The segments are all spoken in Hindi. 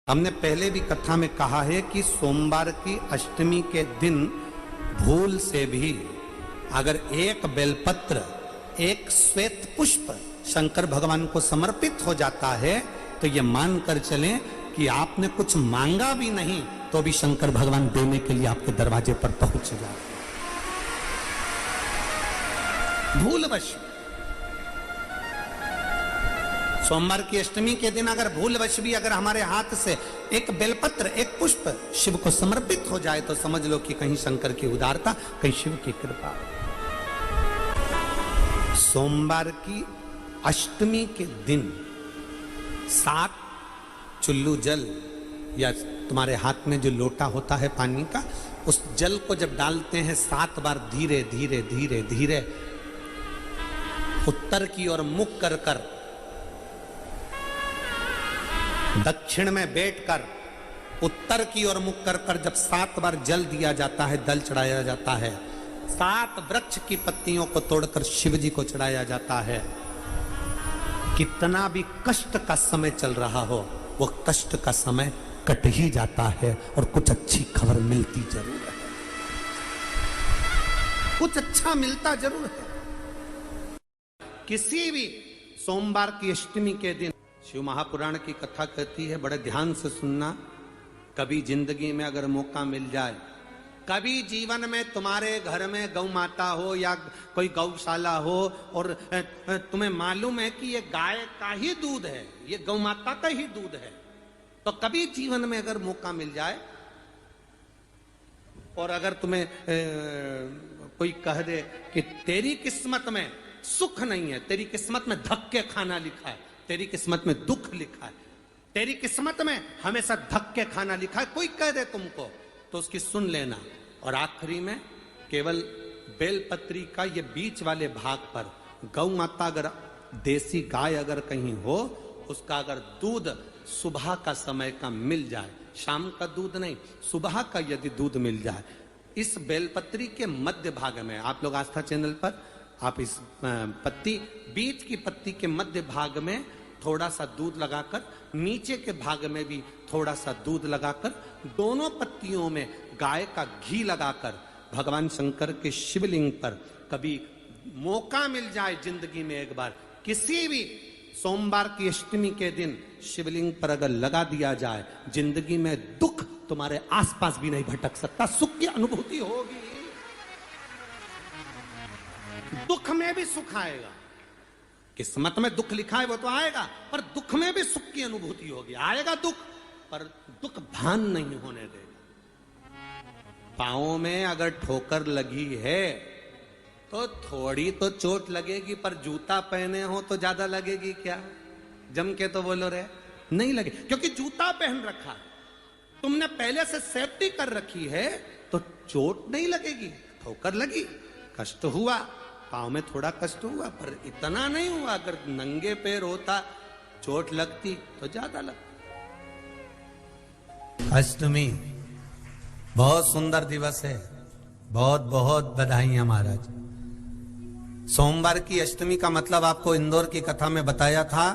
हमने पहले भी कथा में कहा है कि सोमवार की अष्टमी के दिन भूल से भी अगर एक बेलपत्र, एक श्वेत पुष्प शंकर भगवान को समर्पित हो जाता है तो ये मानकर चलें कि आपने कुछ मांगा भी नहीं तो भी शंकर भगवान देने के लिए आपके दरवाजे पर पहुंच जाए। भूलवश सोमवार की अष्टमी के दिन अगर भूलवश भी अगर हमारे हाथ से एक बेलपत्र, एक पुष्प शिव को समर्पित हो जाए तो समझ लो कि कहीं शंकर की उदारता, कहीं शिव की कृपा। सोमवार की अष्टमी के दिन 7 चुल्लू जल या तुम्हारे हाथ में जो लोटा होता है पानी का, उस जल को जब डालते हैं 7 बार धीरे धीरे धीरे धीरे उत्तर की ओर मुख कर कर दक्षिण में बैठकर उत्तर की ओर मुख कर कर जब 7 बार जल दिया जाता है, दल चढ़ाया जाता है, 7 वृक्ष की पत्तियों को तोड़कर शिव जी को चढ़ाया जाता है। कितना भी कष्ट का समय चल रहा हो वो कष्ट का समय कट ही जाता है और कुछ अच्छी खबर मिलती जरूर है, कुछ अच्छा मिलता जरूर है। किसी भी सोमवार की अष्टमी के दिन शिव महापुराण की कथा कहती है, बड़े ध्यान से सुनना। कभी जिंदगी में अगर मौका मिल जाए, कभी जीवन में तुम्हारे घर में गौ माता हो या कोई गौशाला हो और तुम्हें मालूम है कि ये गाय का ही दूध है, ये गौ माता का ही दूध है, तो कभी जीवन में अगर मौका मिल जाए और अगर तुम्हें कोई कह दे कि तेरी किस्मत में सुख नहीं है, तेरी किस्मत में धक्के खाना लिखा है, तेरी किस्मत में दुख लिखा है, तेरी किस्मत में हमेशा धक्के खाना लिखा है, कोई कह दे तुमको तो उसकी सुन लेना। और आखिरी में केवल बेलपत्री का ये बीच वाले भाग पर गौ माता, अगर देसी गाय अगर कहीं हो, उसका अगर दूध सुबह का समय का मिल जाए, शाम का दूध नहीं, सुबह का यदि दूध मिल जाए, इस बेलपत्री के मध्य भाग में, आप लोग आस्था चैनल पर आप इस पत्ती, बीच की पत्ती के मध्य भाग में थोड़ा सा दूध लगाकर, नीचे के भाग में भी थोड़ा सा दूध लगाकर, दोनों पत्तियों में गाय का घी लगाकर भगवान शंकर के शिवलिंग पर कभी मौका मिल जाए जिंदगी में एक बार, किसी भी सोमवार की अष्टमी के दिन शिवलिंग पर अगर लगा दिया जाए, जिंदगी में दुख तुम्हारे आसपास भी नहीं भटक सकता, सुख की अनुभूति होगी। दुख में भी सुख आएगा, किस्मत में दुख लिखा है वो तो आएगा, पर दुख में भी सुख की अनुभूति होगी। आएगा दुख पर दुख भान नहीं होने देगा। पांवों में अगर ठोकर लगी है तो थोड़ी तो चोट लगेगी, पर जूता पहने हो तो ज्यादा लगेगी क्या? जम के तो बोलो रे, नहीं लगे, क्योंकि जूता पहन रखा है, तुमने पहले से सेफ्टी कर रखी है तो चोट नहीं लगेगी। ठोकर लगी, कष्ट हुआ, पाँव में थोड़ा कष्ट हुआ, पर इतना नहीं हुआ। अगर नंगे पैर होता चोट लगती तो ज्यादा लगती। अष्टमी बहुत सुंदर दिवस है, बहुत बहुत बधाइयां महाराज। सोमवार की अष्टमी का मतलब आपको इंदौर की कथा में बताया था,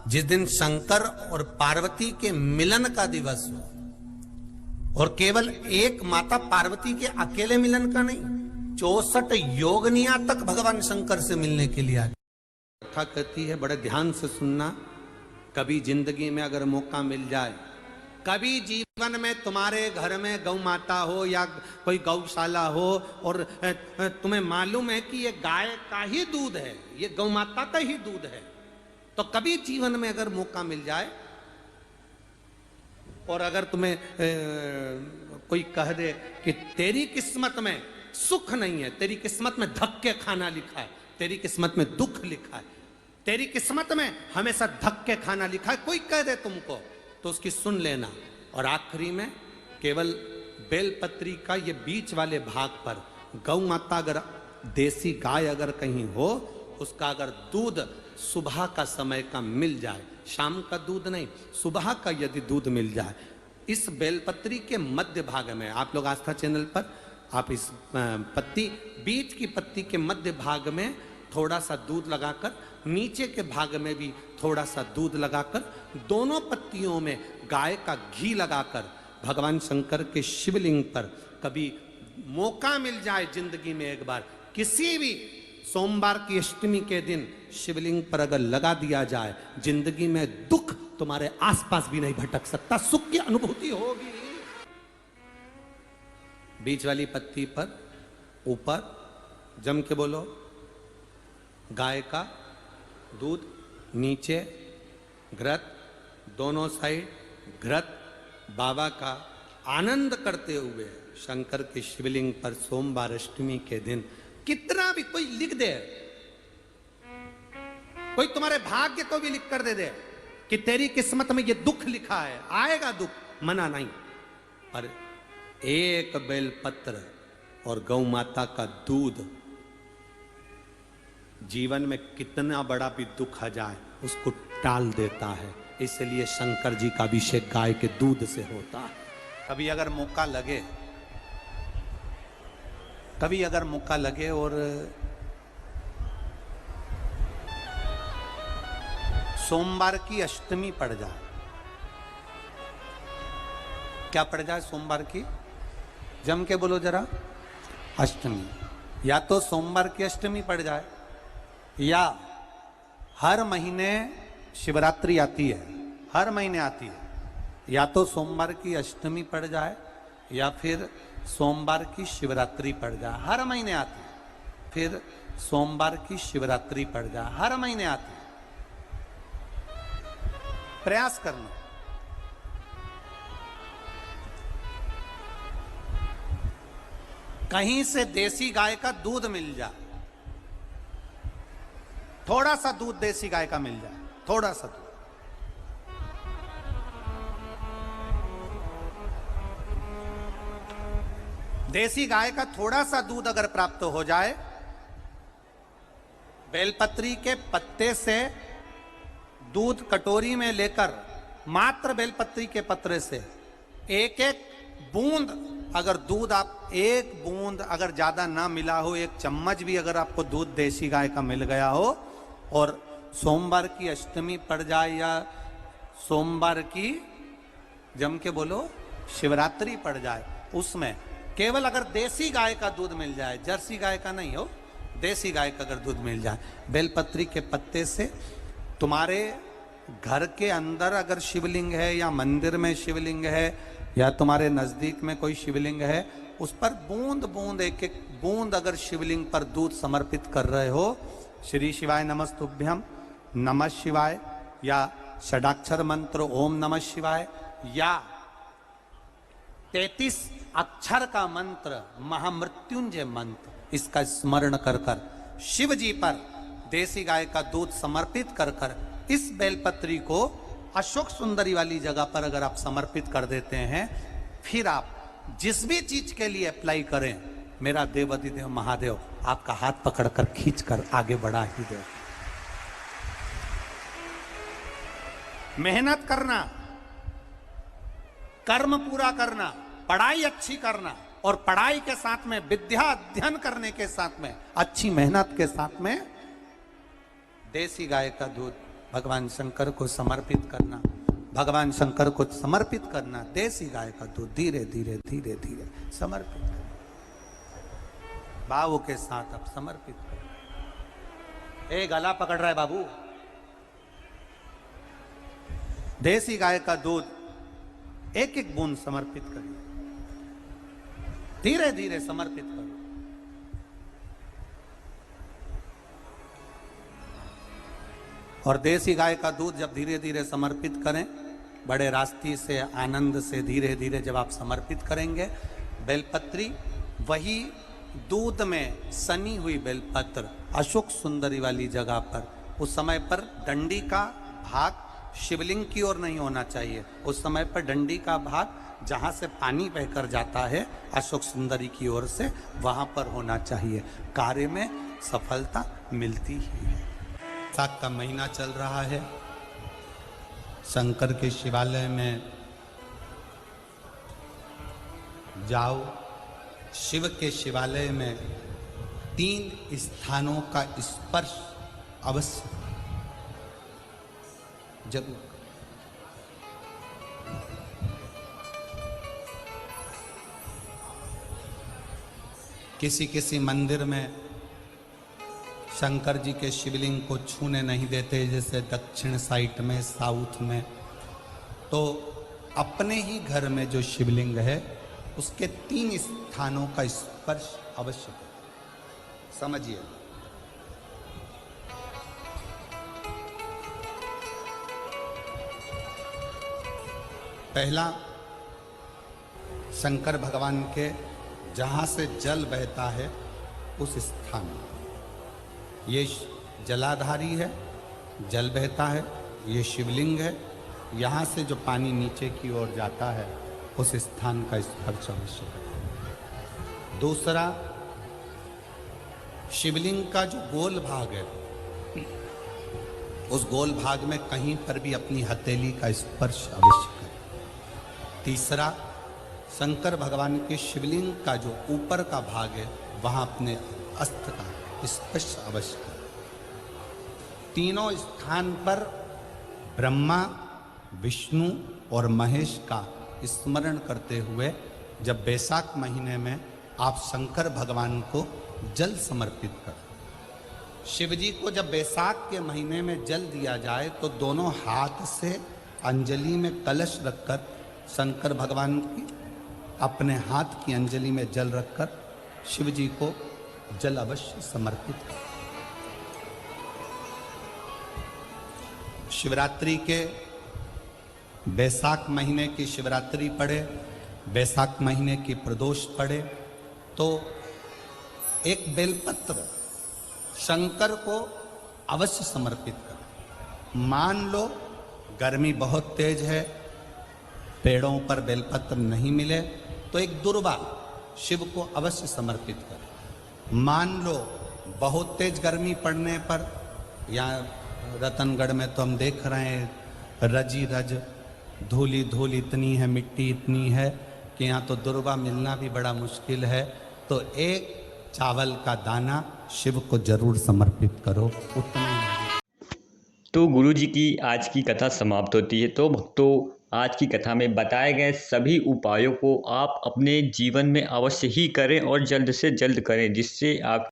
जिस दिन शंकर और पार्वती के मिलन का दिवस हो, और केवल एक माता पार्वती के अकेले मिलन का नहीं, 64 योगनिया तक भगवान शंकर से मिलने के लिए आए। कथा कहती है, बड़े ध्यान से सुनना। कभी जिंदगी में अगर मौका मिल जाए, कभी जीवन में तुम्हारे घर में गौ माता हो या कोई गौशाला हो और तुम्हें मालूम है कि ये गाय का ही दूध है, ये गौ माता का ही दूध है, तो कभी जीवन में अगर मौका मिल जाए और अगर तुम्हें कोई कह दे कि तेरी किस्मत में सुख नहीं है, तेरी किस्मत में धक्के खाना लिखा है, तेरी किस्मत में दुख लिखा है, तेरी किस्मत में हमेशा धक्के खाना लिखा है, कोई कह दे तुमको तो उसकी सुन लेना। और आखिरी में केवल बेलपत्री का ये बीच वाले भाग पर गौ माता, अगर देसी गाय अगर कहीं हो, उसका अगर दूध सुबह का समय का मिल जाए, शाम का दूध नहीं, सुबह का यदि दूध मिल जाए, इस बेलपत्री के मध्य भाग में, आप लोग आस्था चैनल पर आप इस पत्ती, बीच की पत्ती के मध्य भाग में थोड़ा सा दूध लगाकर, नीचे के भाग में भी थोड़ा सा दूध लगाकर, दोनों पत्तियों में गाय का घी लगाकर भगवान शंकर के शिवलिंग पर कभी मौका मिल जाए जिंदगी में एक बार, किसी भी सोमवार की अष्टमी के दिन शिवलिंग पर अगर लगा दिया जाए, जिंदगी में दुख तुम्हारे आसपास भी नहीं भटक सकता, सुख की अनुभूति होगी। बीच वाली पत्ती पर ऊपर जम के बोलो गाय का दूध, नीचे घृत, दोनों साइड घृत, बाबा का आनंद करते हुए शंकर के शिवलिंग पर सोमवार अष्टमी के दिन कितना भी कोई लिख दे, कोई तुम्हारे भाग्य को भी लिख कर दे कि तेरी किस्मत में ये दुख लिखा है, आएगा दुख, मना नहीं, पर एक बेलपत्र और गौ माता का दूध जीवन में कितना बड़ा भी दुख आ जाए उसको टाल देता है। इसलिए शंकर जी का अभिषेक गाय के दूध से होता है। कभी अगर मौका लगे और सोमवार की अष्टमी पड़ जाए, क्या पड़ जाए सोमवार की, जम के बोलो जरा, अष्टमी, या तो सोमवार की अष्टमी पड़ जाए, या हर महीने शिवरात्रि आती है, हर महीने आती है, या तो सोमवार की अष्टमी पड़ जाए या फिर सोमवार की शिवरात्रि पड़ जाए, हर महीने आती है, फिर सोमवार की शिवरात्रि पड़ जाए, हर महीने आती है। प्रयास करना, कहीं से देसी गाय का दूध मिल जाए, थोड़ा सा दूध देसी गाय का मिल जाए, थोड़ा सा दूध, देसी गाय का थोड़ा सा दूध अगर प्राप्त हो जाए, बेलपत्री के पत्ते से दूध कटोरी में लेकर, मात्र बेलपत्री के पत्रे से एक एक बूंद अगर दूध, आप एक बूंद अगर ज्यादा ना मिला हो, एक चम्मच भी अगर आपको दूध देसी गाय का मिल गया हो और सोमवार की अष्टमी पड़ जाए या सोमवार की, जम के बोलो, शिवरात्रि पड़ जाए, उसमें केवल अगर देसी गाय का दूध मिल जाए, जर्सी गाय का नहीं हो, देसी गाय का अगर दूध मिल जाए, बेलपत्री के पत्ते से, तुम्हारे घर के अंदर अगर शिवलिंग है या मंदिर में शिवलिंग है या तुम्हारे नजदीक में कोई शिवलिंग है, उस पर बूंद बूंद, एक एक बूंद अगर शिवलिंग पर दूध समर्पित कर रहे हो, श्री शिवाय नमस्तुभ्यम, नमः शिवाय, या षडाक्षर मंत्र ओम नमः शिवाय, या 33 अक्षर का मंत्र महामृत्युंजय मंत्र, इसका स्मरण कर कर शिव जी पर देसी गाय का दूध समर्पित कर कर इस बेलपत्री को अशोक सुंदरी वाली जगह पर अगर आप समर्पित कर देते हैं, फिर आप जिस भी चीज के लिए अप्लाई करें, मेरा देवाधिदेव महादेव आपका हाथ पकड़कर खींचकर आगे बढ़ा ही दे। मेहनत करना, कर्म पूरा करना, पढ़ाई अच्छी करना, और पढ़ाई के साथ में विद्या अध्ययन करने के साथ में अच्छी मेहनत के साथ में देसी गाय का दूध भगवान शंकर को समर्पित करना, भगवान शंकर को समर्पित करना, देसी गाय का दूध धीरे धीरे धीरे धीरे समर्पित करना, भाव के साथ आप समर्पित करें। ए गला पकड़ रहा है बाबू, देसी गाय का दूध एक एक बूंद समर्पित करिए, धीरे धीरे समर्पित करो। और देसी गाय का दूध जब धीरे धीरे समर्पित करें, बड़े रास्ते से, आनंद से धीरे धीरे जब आप समर्पित करेंगे, बेलपत्री वही दूध में सनी हुई बेलपत्र अशोक सुंदरी वाली जगह पर, उस समय पर डंडी का भाग शिवलिंग की ओर नहीं होना चाहिए, उस समय पर डंडी का भाग जहाँ से पानी बहकर जाता है अशोक सुंदरी की ओर से, वहाँ पर होना चाहिए। कार्य में सफलता मिलती ही है। साख का महीना चल रहा है, शंकर के शिवालय में जाओ, शिव के शिवालय में 3 स्थानों का स्पर्श अवश्य जरूर। किसी किसी मंदिर में शंकर जी के शिवलिंग को छूने नहीं देते, जैसे दक्षिण साइड में, साउथ में। तो अपने ही घर में जो शिवलिंग है उसके 3 स्थानों का स्पर्श अवश्य करें। समझिए, पहला, शंकर भगवान के जहां से जल बहता है उस स्थान में, ये जलाधारी है, जल बहता है, ये शिवलिंग है, यहाँ से जो पानी नीचे की ओर जाता है उस स्थान का स्पर्श अवश्य करें। दूसरा, शिवलिंग का जो गोल भाग है उस गोल भाग में कहीं पर भी अपनी हथेली का स्पर्श अवश्य करें। तीसरा, शंकर भगवान के शिवलिंग का जो ऊपर का भाग है वहां अपने अस्त्र का स्पर्श अवश्य करें। तीनों स्थान पर ब्रह्मा, विष्णु और महेश का स्मरण करते हुए जब बैसाख महीने में आप शंकर भगवान को जल समर्पित करें। शिव जी को जब बैसाख के महीने में जल दिया जाए तो दोनों हाथ से अंजलि में कलश रखकर शंकर भगवान की अपने हाथ की अंजलि में जल रखकर शिव जी को जल अवश्य समर्पित करें। शिवरात्रि के बैसाख महीने की शिवरात्रि पड़े, बैसाख महीने की प्रदोष पड़े तो एक बेलपत्र शंकर को अवश्य समर्पित करें। मान लो गर्मी बहुत तेज है, पेड़ों पर बेलपत्र नहीं मिले तो एक दुर्वा शिव को अवश्य समर्पित करें। मान लो बहुत तेज गर्मी पड़ने पर, यहाँ रतनगढ़ में तो हम देख रहे हैं रजी रज, धूली धूल इतनी है, मिट्टी इतनी है कि यहाँ तो दुर्वा मिलना भी बड़ा मुश्किल है, तो एक चावल का दाना शिव को जरूर समर्पित करो, उतना। तो गुरु जी की आज की कथा समाप्त होती है। तो भक्तों, आज की कथा में बताए गए सभी उपायों को आप अपने जीवन में अवश्य ही करें और जल्द से जल्द करें, जिससे आप